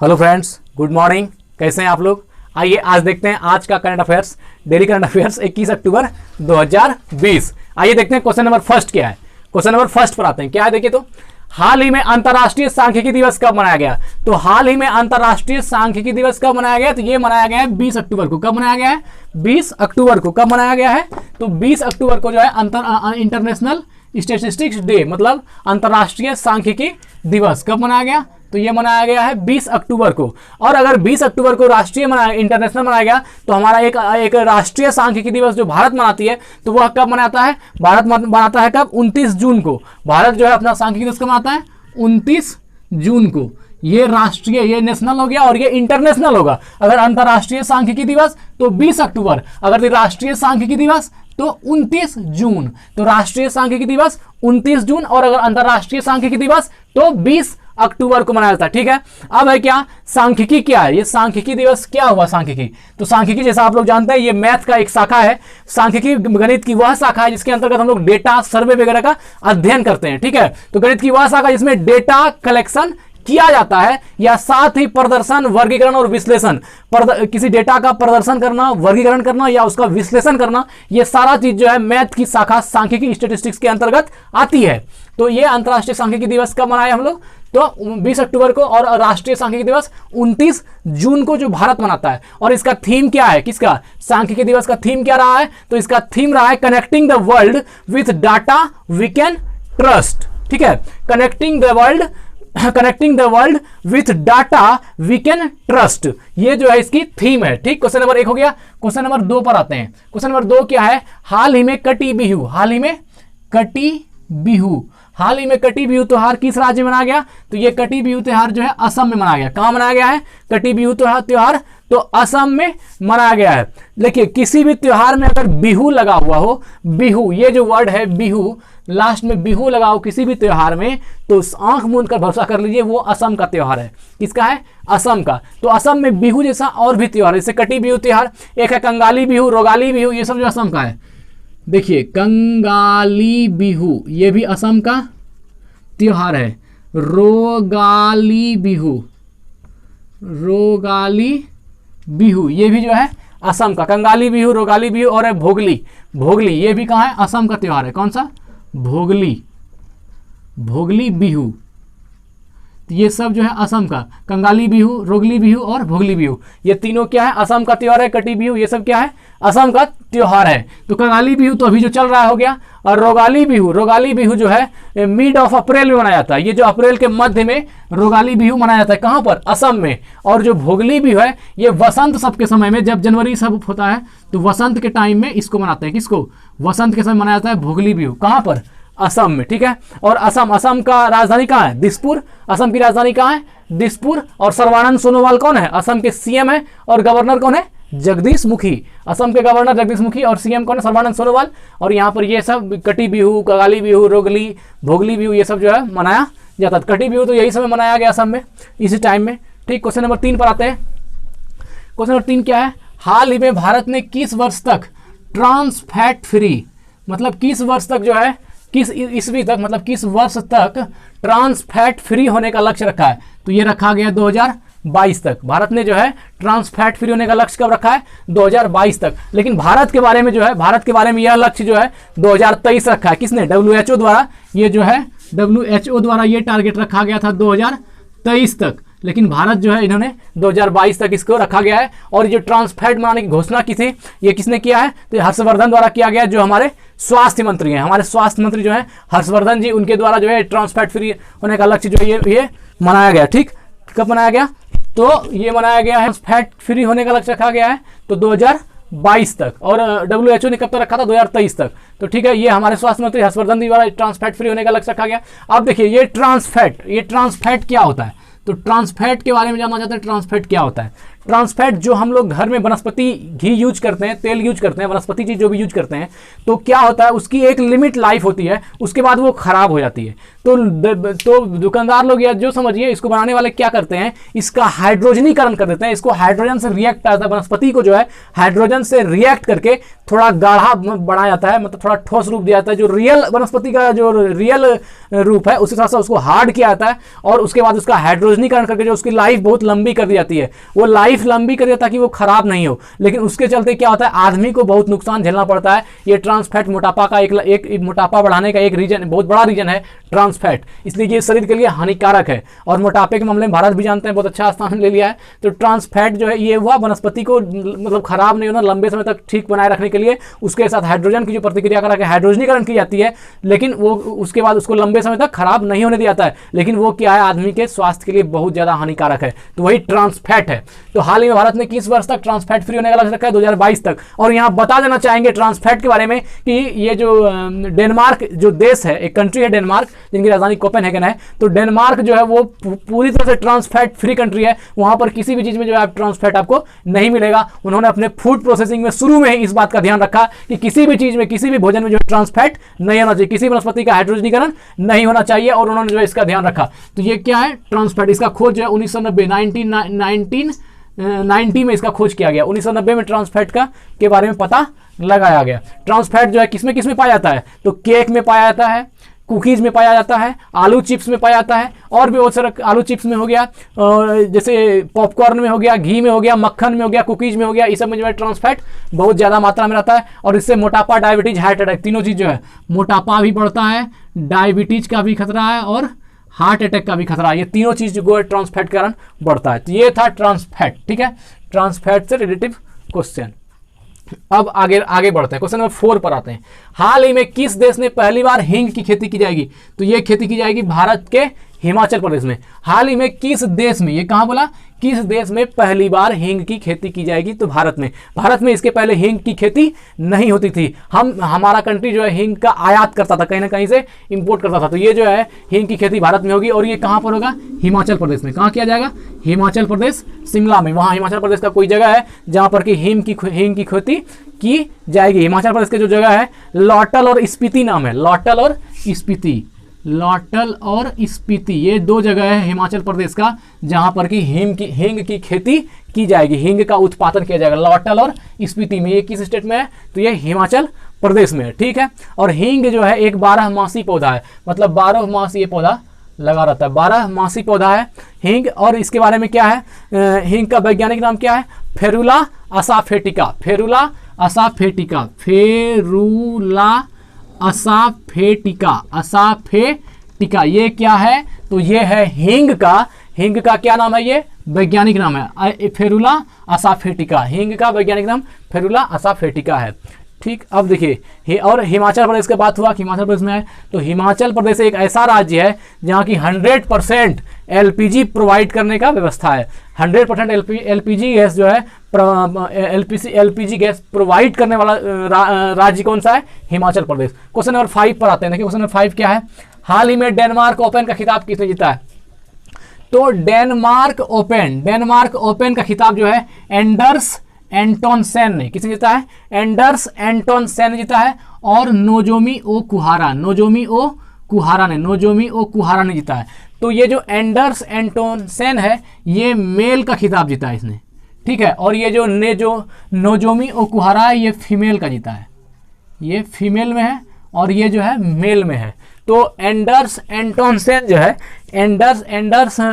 Hello friends, good morning. कैसे हैं आप लोग? आइए आज देखते हैं आज का current affairs, daily current affairs 21 अक्टूबर 2020। आइए देखते हैं क्वेश्चन नंबर फर्स्ट क्या है। क्वेश्चन नंबर फर्स्ट पर आते हैं। क्या है देखिए तो, हाल ही में अंतर्राष्ट्रीय सांख्यिकी दिवस कब मनाया गया? तो हाल ही में अंतर्राष्ट्रीय सांख्यिकी दिवस कब मनाया गया? तो ये मनाया गया है 20 अक्टूबर को। कब मनाया गया है? 20 अक्टूबर को। कब मनाया गया है? तो 20 अक्टूबर को जो है इंटरनेशनल स्टैटिस्टिक्स डे, मतलब अंतर्राष्ट्रीय सांख्यिकी दिवस कब मनाया गया? तो ये मनाया गया है 20 अक्टूबर को। और अगर 20 अक्टूबर को राष्ट्रीय इंटरनेशनल मनाया गया तो हमारा एक राष्ट्रीय सांख्यिकी दिवस जो भारत मनाती है तो वह कब मनाता है? भारत मनाता है कब? 29 जून को। भारत जो है अपना सांख्यिकी दिवस कब मनाता है? 29 जून को। ये राष्ट्रीय, ये नेशनल हो गया और ये इंटरनेशनल होगा। अगर अंतर्राष्ट्रीय सांख्यिकी दिवस तो 20 अक्टूबर, अगर राष्ट्रीय सांख्यिकी दिवस तो 29 जून। तो राष्ट्रीय सांख्यिकी दिवस 29 जून और अगर अंतर्राष्ट्रीय सांख्यिकी दिवस तो 20 अक्टूबर को मनाया जाता है। ठीक है, अब है क्या सांख्यिकी? क्या है ये सांख्यिकी दिवस? क्या हुआ सांख्यिकी? तो सांख्यिकी जैसा आप लोग जानते हैं ये मैथ का एक शाखा है। सांख्यिकी गणित की वह शाखा है जिसके अंतर्गत हम लोग डेटा सर्वे वगैरह का अध्ययन करते हैं। ठीक है, तो गणित की वह शाखा जिसमें डेटा कलेक्शन किया जाता है या साथ ही प्रदर्शन, वर्गीकरण और विश्लेषण, किसी डेटा का प्रदर्शन करना, वर्गीकरण करना या उसका विश्लेषण करना, ये सारा चीज जो है मैथ की शाखा सांख्यिकी स्टैटिस्टिक्स के अंतर्गत आती है। तो ये अंतर्राष्ट्रीय सांख्यिकी दिवस कब मनाए हम लोग? तो 20 अक्टूबर को। और राष्ट्रीय सांख्यिकी दिवस 29 जून को जो भारत मनाता है। और इसका थीम क्या है? किसका सांख्यिकी दिवस का थीम क्या रहा है? तो इसका थीम रहा है connecting the world with data we can trust. ठीक है, connecting the world with data we can trust, ये जो है इसकी थीम है। ठीक, क्वेश्चन नंबर 1 हो गया। क्वेश्चन नंबर 2 पर आते हैं। क्वेश्चन नंबर 2 क्या है? हाल ही में कटी बिहू, हाल ही में कटी बिहू त्योहार किस राज्य में मनाया गया? तो ये कटी बिहू त्योहार जो है असम में मनाया गया। कहां मनाया गया है कटी बिहू त्योहार? तो असम में मनाया गया है। देखिए, किसी भी त्योहार में अगर बिहू लगा हुआ हो, बिहू ये जो वर्ड है बिहू, लास्ट में बिहू लगाओ किसी भी त्योहार में, तो आंख मूंद कर भरोसा कर लीजिए वो असम का त्योहार है। किसका है? असम का। तो असम में बिहू जैसा और भी त्योहार, जैसे कटी बिहू त्योहार, एक है कंगाली बिहू, रोगाली बिहू, ये सब जो असम का है। देखिए, कंगाली बिहू ये भी असम का त्योहार है। रोगाली बिहू ये भी जो है असम का। कंगाली बिहू, रोगाली बिहू और है भोगली ये भी कहाँ है? असम का त्योहार है। कौन सा? भोगली बिहू। ये सब जो है असम का। कंगाली बिहू, रोगली बिहू और भोगली बिहू, ये तीनों क्या है? असम का त्योहार है। कटी बिहू ये सब क्या है? असम का त्योहार है। तो कंगाली बिहू तो अभी जो चल रहा हो गया। और रोगाली बिहू जो है मिड ऑफ अप्रैल में मनाया जाता है। ये जो अप्रैल के मध्य में रोगाली बिहू मनाया जाता है। कहाँ पर? असम में। और जो भोगली बिहू है ये वसंत सब के समय में, जब जनवरी सब होता है तो वसंत के टाइम में इसको मनाते हैं। किसको? वसंत के समय मनाया जाता है भोगली बिहू। कहाँ पर? असम में। ठीक है, और असम का राजधानी कहाँ है? दिसपुर। असम की राजधानी कहाँ है? दिसपुर। और सर्बानंद सोनोवाल कौन है? असम के सीएम है। और गवर्नर कौन है? जगदीश मुखी। असम के गवर्नर जगदीश मुखी और सीएम कौन है? सर्बानंद सोनोवाल। और यहाँ पर ये सब कटी बिहू, कंगाली बिहू, रोगली, भोगली बिहू ये सब जो है मनाया जाता है। कटी बिहू तो यही समय मनाया गया असम में, इसी टाइम में। ठीक, क्वेश्चन नंबर 3 पर आते हैं। क्वेश्चन नंबर 3 क्या है? हाल ही में भारत ने किस वर्ष तक ट्रांस फैट फ्री, मतलब किस वर्ष तक जो है, किस ईस्वी तक, मतलब किस वर्ष तक ट्रांस फैट फ्री होने का लक्ष्य रखा है? तो ये रखा गया 2022 तक। भारत ने जो है ट्रांस फैट फ्री होने का लक्ष्य कब रखा है? 2022 तक। लेकिन भारत के बारे में जो है, भारत के बारे में यह लक्ष्य जो है 2023 रखा है। किसने? WHO द्वारा। ये जो है WHO द्वारा ये टारगेट रखा गया था 2023 तक, लेकिन भारत जो है इन्होंने 2022 तक इसको रखा गया है। और जो ट्रांस फैट बनाने की घोषणा की थी ये किसने किया है? तो हर्षवर्धन द्वारा किया गया, जो हमारे स्वास्थ्य मंत्री हैं। हमारे स्वास्थ्य मंत्री जो है हर्षवर्धन जी, उनके द्वारा जो है ट्रांस फैट फ्री होने का लक्ष्य जो है ये मनाया गया। ठीक, कब मनाया गया? तो ये मनाया गया है, फैट फ्री होने का लक्ष्य रखा गया है तो 2022 तक। और WHO ने कब तक रखा था? 2023 तक। तो ठीक है, ये हमारे स्वास्थ्य मंत्री हर्षवर्धन जी द्वारा ट्रांस फैट फ्री होने का लक्ष्य रखा गया। अब देखिए, ये ट्रांस फैट क्या होता है? तो ट्रांस फैट के बारे में जानना चाहते हैं। ट्रांस फैट क्या होता है? ट्रांसफैट जो हम लोग घर में वनस्पति घी यूज करते हैं, तेल यूज करते हैं, वनस्पति चीज जो भी यूज करते हैं, तो क्या होता है उसकी एक लिमिट लाइफ होती है, उसके बाद वो खराब हो जाती है। तो दुकानदार लोग या जो समझिए इसको बनाने वाले क्या करते हैं, इसका हाइड्रोजनीकरण कर देते हैं, इसको हाइड्रोजन से रिएक्ट आता है, वनस्पति को जो है हाइड्रोजन से रिएक्ट करके थोड़ा गाढ़ा बनाया जाता है, मतलब थोड़ा ठोस रूप दिया जाता है, जो रियल वनस्पति का जो रियल रूप है उसी हिसाब से उसको हार्ड किया जाता है, और उसके बाद उसका हाइड्रोजनीकरण करके जो उसकी लाइफ बहुत लंबी कर दी जाती है, वो लाइफ लंबी कर दिया ताकि वो खराब नहीं हो। लेकिन उसके चलते क्या होता है, आदमी को बहुत नुकसान झेलना पड़ता है। ये ट्रांसफैट मोटापा का एक मोटापा बढ़ाने का एक रीजन, बहुत बड़ा रीजन है ट्रांसफैट, इसलिए ये शरीर के लिए हानिकारक है। और मोटापे के मामले में भारत भी जानते हैं बहुत अच्छा स्थान ले लिया है। तो ट्रांसफैट जो है ये हुआ वनस्पति को मतलब खराब नहीं होना, लंबे समय तक ठीक बनाए रखने के लिए उसके साथ हाइड्रोजन की जो प्रतिक्रिया करा के हाइड्रोजनीकरण की जाती है, लेकिन वो उसके बाद उसको लंबे समय तक खराब नहीं होने दिया जाता है। लेकिन वो क्या है, आदमी के स्वास्थ्य के लिए बहुत ज़्यादा हानिकारक है। तो वही ट्रांसफैट है। तो हाल ही में भारत ने 21 वर्ष तक ट्रांसफैट फ्री होने का लक्ष्य रखा है 2022 तक। और यहाँ बता देना चाहेंगे ट्रांसफैट के बारे में कि ये जो डेनमार्क जो देश है, एक कंट्री है डेनमार्क, जिनकी राजधानी कोपेनहेगन है। तो डेनमार्क जो है वो पूरी तरह से ट्रांसफैट फ्री कंट्री है। वहाँ पर किसी भी चीज़ में जो है ट्रांसफैट आपको नहीं मिलेगा। उन्होंने अपने फूड प्रोसेसिंग में शुरू में ही इस बात का ध्यान रखा कि किसी भी चीज़ में, किसी भी भोजन में जो ट्रांसफैट नहीं होना चाहिए, किसी वनस्पति का हाइड्रोजनीकरण नहीं होना चाहिए, और उन्होंने जो है इसका ध्यान रखा। तो ये क्या है ट्रांसफैट, इसका खोज जो है 1990 में इसका खोज किया गया। 1990 में ट्रांसफैट का के बारे में पता लगाया गया। ट्रांसफैट जो है किसमें किसमें पाया जाता है, तो केक में पाया जाता है, कुकीज़ में पाया जाता है, आलू चिप्स में पाया जाता है, और भी बहुत सारा, आलू चिप्स में हो गया, और जैसे पॉपकॉर्न में हो गया, घी में हो गया, मक्खन में हो गया, कुकीज़ में हो गया, इस सब में जो है ट्रांसफैट बहुत ज़्यादा मात्रा में रहता है। और इससे मोटापा, डायबिटीज, हार्ट अटैक, तीनों चीज़ जो है, मोटापा भी बढ़ता है, डायबिटीज का भी खतरा है, और हार्ट अटैक का भी खतरा है। ये तीनों चीज़ जो है ट्रांसफैट के कारण बढ़ता है। तो ये था ट्रांसफैट। ठीक है, ट्रांसफैट से रिलेटिव क्वेश्चन। अब आगे बढ़ते हैं, क्वेश्चन नंबर 4 पर आते हैं। हाल ही में किस देश में पहली बार हींग की खेती की जाएगी, तो ये खेती की जाएगी भारत के हिमाचल प्रदेश में। हाल ही में किस देश में, ये कहाँ बोला, किस देश में पहली बार हींग की खेती की जाएगी, तो भारत में। भारत में इसके पहले हींग की खेती नहीं होती थी। हमारा कंट्री जो है हींग का आयात करता था, कहीं ना कहीं से इंपोर्ट करता था। तो ये जो है हींग की खेती भारत में होगी, और ये कहाँ पर होगा, हिमाचल प्रदेश में। कहाँ किया जाएगा, हिमाचल प्रदेश, शिमला में। वहाँ हिमाचल प्रदेश का कोई जगह है जहाँ पर कि हींग की खेती की जाएगी। हिमाचल प्रदेश की जो जगह है लौटल और स्पीति नाम है, लौटल और स्पीति। लौटल और स्पीति ये दो जगह है हिमाचल प्रदेश का जहां पर कि हींग की खेती की जाएगी, हींग का उत्पादन किया जाएगा। लौटल और स्पीति में, ये किस स्टेट में है, तो ये हिमाचल प्रदेश में है। ठीक है, और हींग जो है एक 12मासी पौधा है, मतलब 12 मास ये पौधा लगा रहता है, 12मासी पौधा है हींग। और इसके बारे में क्या है, हींग का वैज्ञानिक नाम क्या है, फेरुला असाफेटिका। फेरुला असाफेटिका, फेरुला असाफेटिका, ये क्या है, तो ये है हींग का क्या नाम है, ये वैज्ञानिक नाम है फेरुला असाफेटिका। हींग का वैज्ञानिक नाम फेरुला असाफेटिका है। ठीक, अब देखिए, और हिमाचल प्रदेश की बात हुआ कि हिमाचल प्रदेश में है, तो हिमाचल प्रदेश एक ऐसा राज्य है जहाँ की 100% LPG प्रोवाइड करने का व्यवस्था है। 100% LPG गैस जो है, LPG गैस प्रोवाइड करने वाला राज्य कौन सा है, हिमाचल प्रदेश। क्वेश्चन नंबर 5 पर आते हैं। देखिए क्वेश्चन नंबर 5 क्या है, हाल ही में डेनमार्क ओपन का खिताब किसने जीता है, तो डेनमार्क ओपन का खिताब जो है एंडर्स एंटोनसेन ने, किसने जीता है, एंडर्स एंटोनसेन ने जीता है। और नोजोमी ओ कुहारा ने जीता है। तो ये जो एंडर्स एंटोनसेन है ये मेल का खिताब जीता है इसने। ठीक है, और ये जो नोजोमी ओ कुहारा है ये फीमेल का जीता है, ये फीमेल में है, और ये जो है मेल में है। तो एंडर्स एंटोनसेन जो है, एंडर्स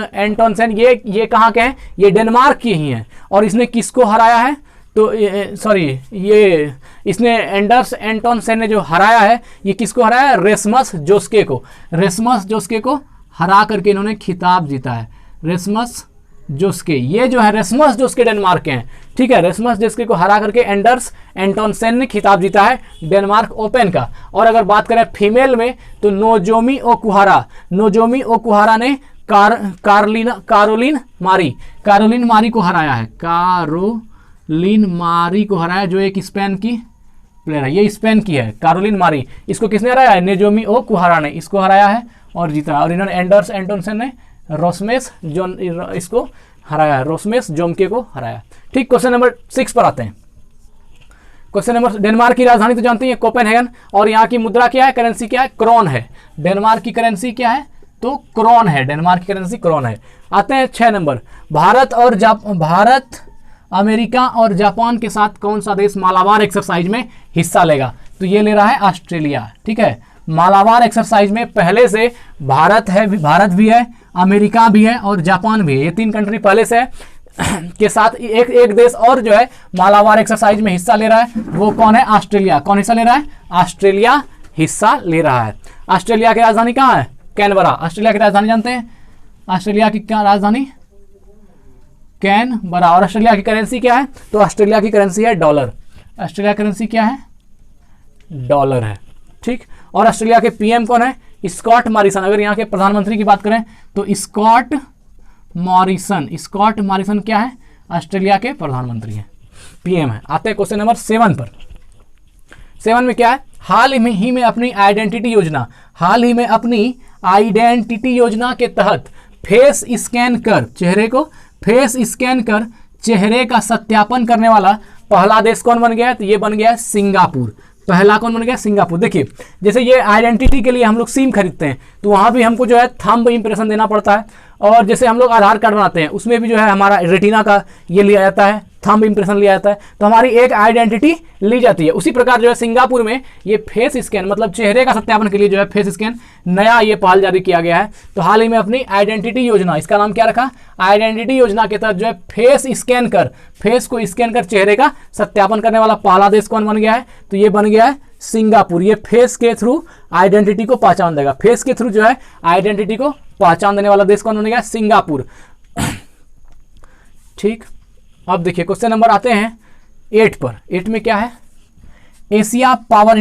एंटोनसेन ये कहाँ के हैं, ये डेनमार्क के ही हैं। और इसने किसको हराया है, तो ये इसने एंडर्स एंटोनसेन ने जो हराया है, ये किसको हराया है, रेसमस जोस्के को हरा करके इन्होंने खिताब जीता है। रेसमस जोस्के, ये जो है रेसमस जोस्के डेनमार्क के हैं। ठीक है, रेसमस जोस्के को हरा करके एंडर्स एंटोनसेन ने खिताब जीता है डेनमार्क ओपन का। और अगर बात करें फीमेल में, तो नोजोमी ओ कुहारा ने कारोलिन मारी को हराया है। कारोलिन मारी को हराया, जो एक स्पेन की प्लेयर है, ये स्पेन की है कारोलिन मारी। इसको किसने हराया है, नोजोमी ओ कुहारा ने इसको हराया है और जीता है। और इन्होंने एंडर्स एंटोनसेन ने रोसमेस जो इसको हराया है, रोस्मेस जोम्के को हराया। ठीक, क्वेश्चन नंबर 6 पर आते हैं। क्वेश्चन नंबर, डेनमार्क की राजधानी तो जानते हैं कोपेनहेगन, और यहाँ की मुद्रा क्या है, करेंसी क्या है, क्रोन है। डेनमार्क की करेंसी क्या है, तो क्रोन है, डेनमार्क की करेंसी क्रोन है। आते हैं 6 नंबर, भारत अमेरिका और जापान के साथ कौन सा देश मालाबार एक्सरसाइज में हिस्सा लेगा, तो ये ले रहा है ऑस्ट्रेलिया। ठीक है, मालाबार एक्सरसाइज में पहले से भारत भी है, अमेरिका भी है और जापान भी है, ये 3 कंट्री पहले से है के साथ एक देश और जो है मालाबार एक्सरसाइज में हिस्सा ले रहा है, वो कौन है, ऑस्ट्रेलिया। कौन हिस्सा ले रहा है, ऑस्ट्रेलिया हिस्सा ले रहा है। ऑस्ट्रेलिया की राजधानी कहाँ है, कैनबरा। ऑस्ट्रेलिया की राजधानी जानते हैं, ऑस्ट्रेलिया की क्या राजधानी, कैनबरा। और ऑस्ट्रेलिया की करेंसी क्या है, तो ऑस्ट्रेलिया की करेंसी है डॉलर। ऑस्ट्रेलिया की करेंसी क्या है, डॉलर है। ठीक, और ऑस्ट्रेलिया के पीएम कौन है, स्कॉट मॉरिसन। अगर यहाँ के प्रधानमंत्री की बात करें तो स्कॉट मॉरिसन क्या है, ऑस्ट्रेलिया के प्रधानमंत्री हैं, पीएम है। आते हैं क्वेश्चन नंबर 7 पर। 7 में क्या है, हाल ही में अपनी आइडेंटिटी योजना के तहत फेस स्कैन कर चेहरे का सत्यापन करने वाला पहला देश कौन बन गया है, तो ये बन गया है सिंगापुर। पहला कौन बन गया, सिंगापुर। देखिए, जैसे ये आइडेंटिटी के लिए हम लोग सिम खरीदते हैं तो वहाँ भी हमको जो है थंब इंप्रेशन देना पड़ता है, और जैसे हम लोग आधार कार्ड बनाते हैं उसमें भी जो है हमारा रेटिना का ये लिया जाता है, थंब इंप्रेशन लिया जाता है, तो हमारी एक आइडेंटिटी ली जाती है। उसी प्रकार जो है सिंगापुर में ये फेस स्कैन मतलब चेहरे का सत्यापन के लिए जो है फेस स्कैन नया ये पहल जारी किया गया है। तो हाल ही में अपनी आइडेंटिटी योजना, इसका नाम क्या रखा, आइडेंटिटी योजना के तहत जो है फेस को स्कैन कर चेहरे का सत्यापन करने वाला पहला देश कौन बन गया है, तो ये बन गया है सिंगापुर। ये फेस के थ्रू आइडेंटिटी को पहचान देगा, फेस के थ्रू जो है आइडेंटिटी को पहचान देने वाला देश कौन बन गया, सिंगापुर। ठीक, अब देखिए क्वेश्चन नंबर आते हैं 8 पर। 8 में क्या है, एशिया पावर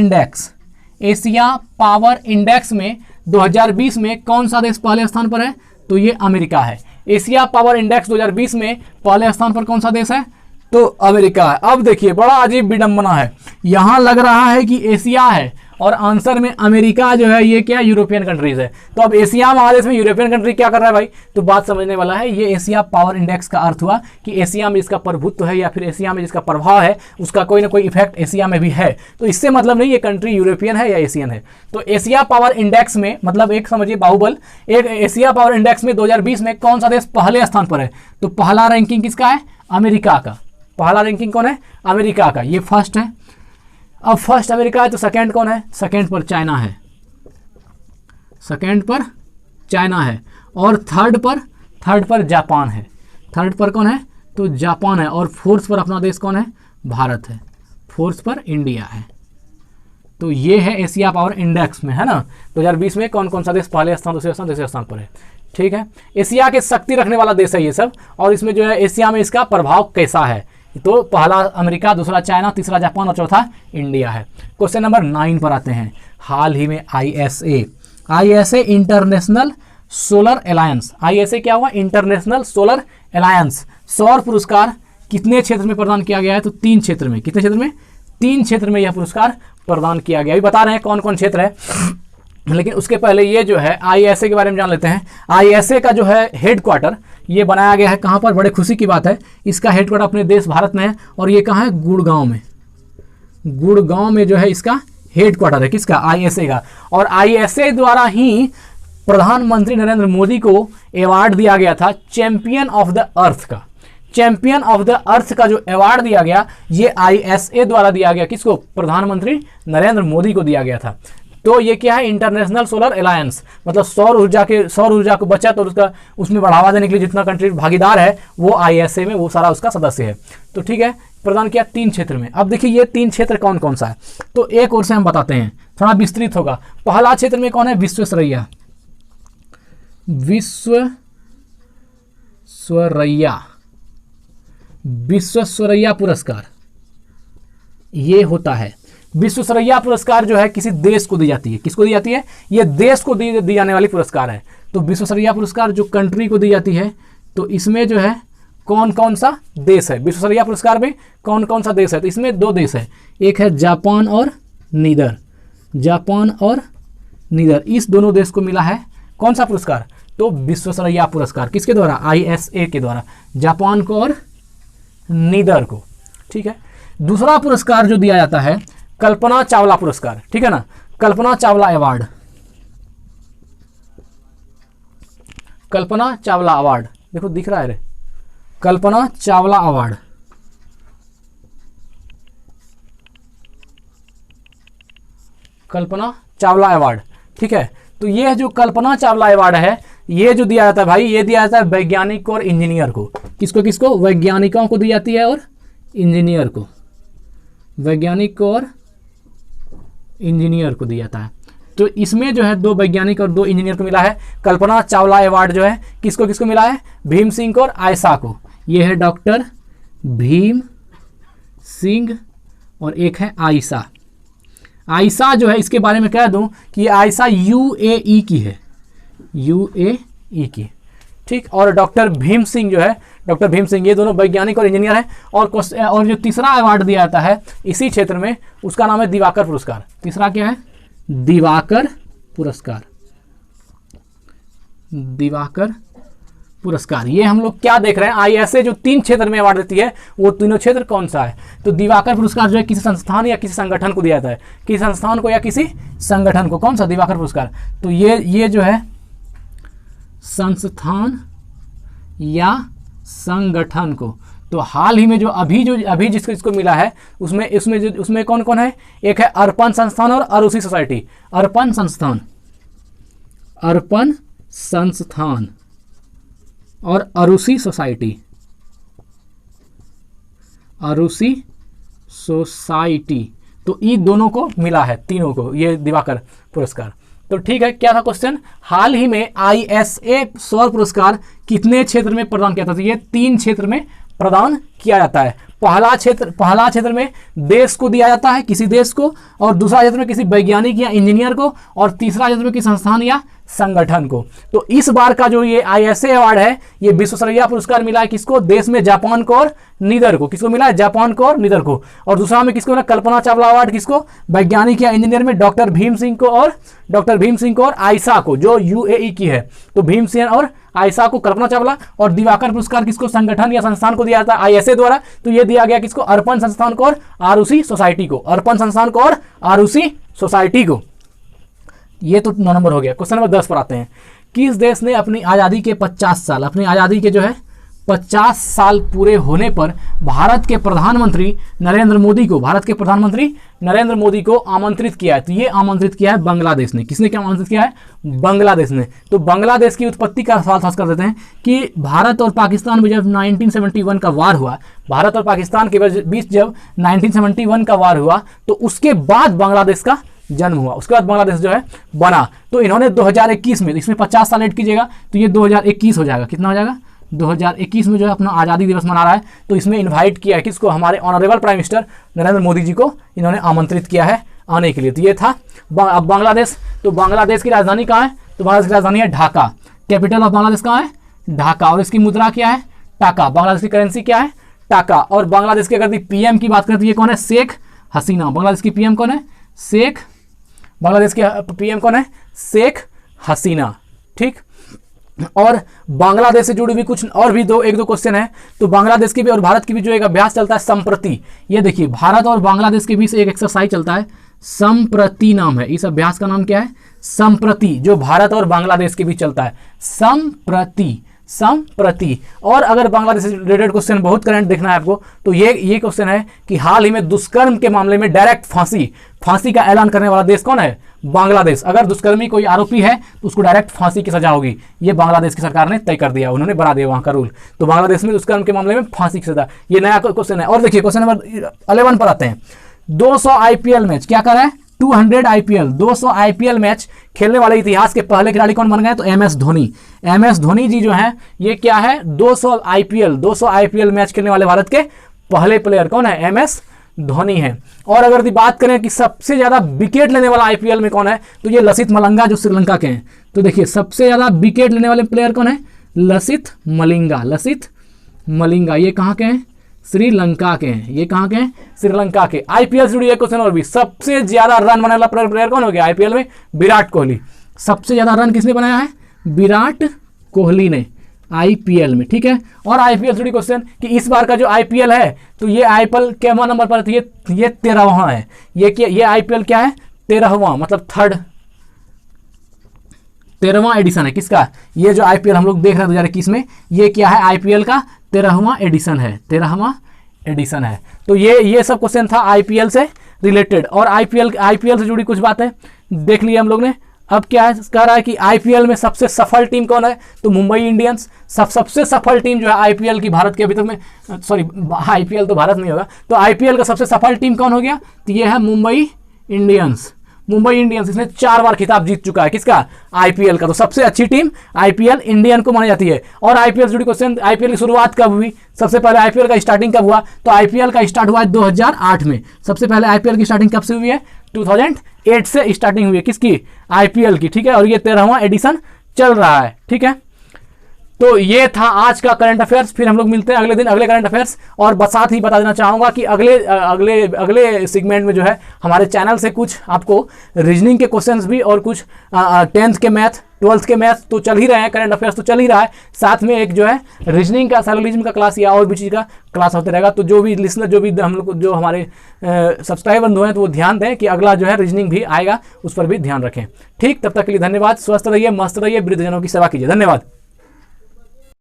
इंडेक्स में 2020 में कौन सा देश पहले स्थान पर है, तो ये अमेरिका है। एशिया पावर इंडेक्स 2020 में पहले स्थान पर कौन सा देश है, तो अमेरिका है। अब देखिए बड़ा अजीब विडंबना है, यहां लग रहा है कि एशिया है और आंसर में अमेरिका जो है ये क्या, यूरोपियन कंट्रीज है। तो अब एशिया महादेश में यूरोपियन कंट्री क्या कर रहा है भाई, तो बात समझने वाला है। ये एशिया पावर इंडेक्स का अर्थ हुआ कि एशिया में इसका प्रभुत्व है या फिर एशिया में जिसका प्रभाव है उसका कोई ना कोई इफेक्ट एशिया में भी है। तो इससे मतलब नहीं ये कंट्री यूरोपियन है या एशियन है। तो एशिया पावर इंडेक्स में मतलब एक समझिए बाहुबल, एक एशिया पावर इंडेक्स में 2020 में कौन सा देश पहले स्थान पर है, तो पहला रैंकिंग किसका है, अमेरिका का। पहला रैंकिंग कौन है, अमेरिका का, ये फर्स्ट है। अब फर्स्ट अमेरिका है तो सेकंड कौन है, सेकंड पर चाइना है, और थर्ड पर जापान है। थर्ड पर कौन है, तो जापान है, और फोर्थ पर अपना देश कौन है, भारत है, फोर्थ पर इंडिया है। तो ये है एशिया पावर इंडेक्स में, है ना। 2020 में कौन कौन सा देश पहले स्थान, दूसरे स्थान, तीसरे स्थान पर है। ठीक है, एशिया के शक्ति रखने वाला देश है ये सब, और इसमें जो है एशिया में इसका प्रभाव कैसा है, तो पहला अमेरिका, दूसरा चाइना, तीसरा जापान और चौथा इंडिया है। क्वेश्चन नंबर 9 पर आते हैं। हाल ही में ISA international solar alliance, ISA क्या हुआ, इंटरनेशनल सोलर अलायंस सौर पुरस्कार कितने क्षेत्र में प्रदान किया गया है, तो 3 क्षेत्र में। कितने क्षेत्र में, 3 क्षेत्र में यह पुरस्कार प्रदान किया गया। अभी बता रहे हैं कौन कौन क्षेत्र है, लेकिन उसके पहले ये जो है आईएसए के बारे में जान लेते हैं। आईएसए का जो है हेडक्वार्टर ये बनाया गया है कहाँ पर, बड़े खुशी की बात है, इसका हेडक्वार्टर अपने देश भारत में है, और ये कहाँ है, गुड़गांव में जो है इसका हेडक्वार्टर है, किसका, आईएसए का। और आईएसए द्वारा ही प्रधानमंत्री नरेंद्र मोदी को अवार्ड दिया गया था चैंपियन ऑफ द अर्थ का। चैंपियन ऑफ द अर्थ का जो अवार्ड दिया गया ये आईएसए द्वारा दिया गया, किसको, प्रधानमंत्री नरेंद्र मोदी को दिया गया था। तो ये क्या है, इंटरनेशनल सोलर अलायंस, मतलब सौर ऊर्जा को बचत और उसमें बढ़ावा देने के लिए जितना कंट्री भागीदार है वो आईएसए में वो सारा उसका सदस्य है। तो ठीक है, प्रदान किया 3 क्षेत्र में। अब देखिए ये 3 क्षेत्र कौन कौन सा है, तो एक और से हम बताते हैं, थोड़ा विस्तृत होगा। पहला क्षेत्र में कौन है, विश्वेश्वरैया पुरस्कार ये होता है। विश्वेश्वरैया पुरस्कार जो है किसी देश को दी जाती है, किसको दी जाती है, ये देश को दी जाने वाली पुरस्कार है। तो विश्वेश्वरैया पुरस्कार जो कंट्री को दी जाती है, तो इसमें जो है कौन कौन सा देश है, विश्वेश्वरैया पुरस्कार में कौन कौन सा देश है, तो इसमें 2 देश है, एक है जापान और नीदर। इस दोनों देश को मिला है कौन सा पुरस्कार, तो विश्वेश्वरैया पुरस्कार किसके द्वारा, ISA के द्वारा, जापान को और नीदर को। ठीक है, दूसरा पुरस्कार जो दिया जाता है कल्पना चावला पुरस्कार, ठीक है ना, कल्पना चावला अवार्ड, कल्पना चावला अवार्ड, देखो दिख रहा है रे, कल्पना चावला अवार्ड, कल्पना चावला अवार्ड। ठीक है, तो ये जो कल्पना चावला अवार्ड है ये जो दिया जाता है भाई, ये दिया जाता है वैज्ञानिक और इंजीनियर को। किसको किसको, वैज्ञानिकों को दी जाती है और इंजीनियर को, वैज्ञानिक को और इंजीनियर को दिया जाता है। तो इसमें जो है 2 वैज्ञानिक और 2 इंजीनियर को मिला है। कल्पना चावला अवार्ड जो है किसको किसको मिला है, भीम सिंह को और आयशा को। ये है डॉक्टर भीम सिंह और एक है आयशा। आयशा जो है इसके बारे में कह दूं कि आयशा UAE की है, UAE की। ठीक, और डॉक्टर भीम सिंह जो है, डॉक्टर भीम सिंह, ये दोनों वैज्ञानिक और इंजीनियर हैं। और जो तीसरा अवार्ड दिया जाता है इसी क्षेत्र में उसका नाम है दिवाकर पुरस्कार। तीसरा क्या है, दिवाकर पुरस्कार, दिवाकर पुरस्कार। ये हम लोग क्या देख रहे हैं, ISA जो 3 क्षेत्र में अवार्ड देती है वो तीनों क्षेत्र कौन सा है, तो दिवाकर पुरस्कार जो है किसी संस्थान या किसी संगठन को दिया जाता है, किसी संस्थान को या किसी संगठन को। कौन सा, दिवाकर पुरस्कार। तो ये जो है संस्थान या संगठन को। तो हाल ही में जो अभी जिसको मिला है उसमें कौन कौन है, एक है अर्पण संस्थान और अरुषि सोसाइटी। अर्पण संस्थान, अर्पण संस्थान और अरुषि सोसाइटी, अरुषि सोसाइटी। तो इन दोनों को मिला है, तीनों को, ये दिवाकर पुरस्कार। तो ठीक है, क्या था क्वेश्चन, हाल ही में ISA सौर पुरस्कार कितने क्षेत्र में प्रदान किया था, तो ये 3 क्षेत्र में प्रदान किया जाता है। पहला क्षेत्र में देश को दिया जाता है, किसी देश को, और दूसरा क्षेत्र में किसी वैज्ञानिक या इंजीनियर को, और तीसरा क्षेत्र में किसी संस्थान या संगठन को। तो इस बार का जो ये ISA अवार्ड है ये विश्वेश्वरैया पुरस्कार मिला है किसको, देश में जापान को और नीदर को। किसको मिला है, जापान को और नीदर को। और दूसरा में किसको मिला, कल्पना चावला अवार्ड किसको, वैज्ञानिक या इंजीनियर में डॉक्टर भीम सिंह को और आयशा को, जो UAE की है। तो भीम सिंह और आयशा को कल्पना चावला, और दिवाकर पुरस्कार किसको, संगठन या संस्थान को दिया जाता है ISA द्वारा। तो ये दिया गया किसको, अर्पण संस्थान को और आरुषि सोसाइटी को, अर्पण संस्थान को और आरुषि सोसाइटी को। ये तो 9 नंबर हो गया। क्वेश्चन नंबर 10 पर आते हैं। किस देश ने अपनी आज़ादी के 50 साल, अपनी आज़ादी के जो है 50 साल पूरे होने पर भारत के प्रधानमंत्री नरेंद्र मोदी को आमंत्रित किया है, तो ये आमंत्रित किया है बांग्लादेश ने। किसने क्या आमंत्रित किया है, बांग्लादेश ने। तो बांग्लादेश की उत्पत्ति का सवाल खास कर देते हैं कि भारत और पाकिस्तान में जब 1971 का वार हुआ, भारत और पाकिस्तान के बीच जब 1971 का वार हुआ तो उसके बाद बांग्लादेश का जन्म हुआ, उसके बाद बांग्लादेश जो है बना। तो इन्होंने 2021 में, इसमें 50 साल ऐड कीजिएगा तो ये 2021 हो जाएगा। कितना हो जाएगा, 2021 में जो है अपना आज़ादी दिवस मना रहा है। तो इसमें इन्वाइट किया है किसको, हमारे honourable prime minister Narendra Modi ji को इन्होंने आमंत्रित किया है आने के लिए। तो ये था अब बांग्लादेश। तो बांग्लादेश की राजधानी कहाँ है, तो बांग्लादेश की राजधानी है ढाका। कैपिटल ऑफ बांग्लादेश कहाँ है, ढाका। और इसकी मुद्रा क्या है, टाका। बांग्लादेश की करेंसी क्या है, टाका। और बांग्लादेश की अगर PM की बात करें तो ये कौन है, शेख हसीना। बांग्लादेश की PM कौन है, बांग्लादेश के PM कौन है, शेख हसीना। ठीक, और बांग्लादेश से जुड़ी हुई कुछ और भी एक दो क्वेश्चन है। तो बांग्लादेश की भी और भारत की भी जो एक अभ्यास चलता है संप्रति, ये देखिए भारत और बांग्लादेश के बीच एक एक्सरसाइज चलता है, संप्रति नाम है। इस अभ्यास का नाम क्या है, संप्रति, जो भारत और बांग्लादेश के बीच चलता है, संप्रति। और अगर बांग्लादेश से रिलेटेड क्वेश्चन बहुत करंट देखना है आपको तो ये क्वेश्चन है कि हाल ही में दुष्कर्म के मामले में डायरेक्ट फांसी का ऐलान करने वाला देश कौन है, बांग्लादेश। अगर दुष्कर्मी कोई आरोपी है तो उसको डायरेक्ट फांसी की सजा होगी, ये बांग्लादेश की सरकार ने तय कर दिया, उन्होंने बना दिया वहां का रूल। तो बांग्लादेश में दुष्कर्म के मामले में फांसी की सजा, ये नया क्वेश्चन है। और देखिए क्वेश्चन नंबर 11 पर आते हैं। 200 IPL मैच क्या कर रहा है, 200 IPL 200 IPL मैच खेलने वाले इतिहास के पहले खिलाड़ी कौन बन गए, तो MS धोनी जी जो है ये क्या है, 200 IPL मैच खेलने वाले भारत के पहले प्लेयर कौन है, MS धोनी है। और अगर बात करें कि सबसे ज्यादा विकेट लेने वाला IPL में कौन है, तो ये लसित मलिंगा जो श्रीलंका के हैं। तो देखिए सबसे ज्यादा विकेट लेने वाले प्लेयर कौन है, लसित मलिंगा। ये कहाँ के हैं, श्रीलंका के हैं। ये कहाँ के हैं, श्रीलंका के। IPL से जुड़ी एक क्वेश्चन और भी, सबसे ज्यादा रन बनाने वाला प्लेयर कौन हो गया IPL में, विराट कोहली। सबसे ज्यादा रन किसने बनाया है, विराट कोहली ने आईपीएल में, ठीक है। और आईपीएल से जुड़ी क्वेश्चन कि इस बार का जो आईपीएल है तो ये आईपीएल केवां नंबर पर है, तो ये 13वां है। ये आईपीएल क्या है, 13वां, मतलब 13वां एडिशन है किसका, ये जो आईपीएल हम लोग देख रहे हैं 2021 में, ये क्या है, आईपीएल का 13वां एडिशन है, 13वां एडिशन है। तो ये सब क्वेश्चन था आईपीएल से रिलेटेड। और आईपीएल से जुड़ी कुछ बातें देख ली हम लोग ने। अब क्या है, कह रहा है कि आईपीएल में सबसे सफल टीम कौन है, तो मुंबई इंडियंस सबसे सफल टीम जो है आईपीएल की भारत के अभी तक में, सॉरी आईपीएल तो भारत नहीं होगा, तो आईपीएल का सबसे सफल टीम कौन हो गया, तो ये है मुंबई इंडियंस। मुंबई इंडियंस इसने 4 बार खिताब जीत चुका है, किसका, आईपीएल का। तो सबसे अच्छी टीम आईपीएल इंडियन को मानी जाती है। और आईपीएल से जुड़ी क्वेश्चन, आईपीएल की शुरुआत कब हुई, सबसे पहले आईपीएल का स्टार्टिंग कब हुआ, तो आईपीएल का स्टार्ट हुआ है 2008 में। सबसे पहले आईपीएल की स्टार्टिंग कब से हुई है, 2008 से स्टार्टिंग हुई है किसकी, आईपीएल की, ठीक है। और ये 13वां एडिशन चल रहा है, ठीक है। तो ये था आज का करंट अफेयर्स। फिर हम लोग मिलते हैं अगले दिन अगले करंट अफेयर्स। और साथ ही बता देना चाहूँगा कि अगले सेगमेंट में जो है हमारे चैनल से कुछ आपको रीजनिंग के क्वेश्चंस भी और कुछ 10th के मैथ, 12th के मैथ तो चल ही रहे हैं, करंट अफेयर्स तो चल ही रहा है, साथ में एक जो है रीजनिंग का, सैलोलिज्म का क्लास या और भी चीज़ का क्लास होते रहेगा। तो जो भी लिसनर, जो भी हम लोग, जो हमारे सब्सक्राइबर बंधु हैं, तो वो ध्यान दें कि अगला जो है रीजनिंग भी आएगा, उस पर भी ध्यान रखें। ठीक, तब तक के लिए धन्यवाद। स्वस्थ रहिए, मस्त रहिए, वृद्धजनों की सेवा कीजिए। धन्यवाद।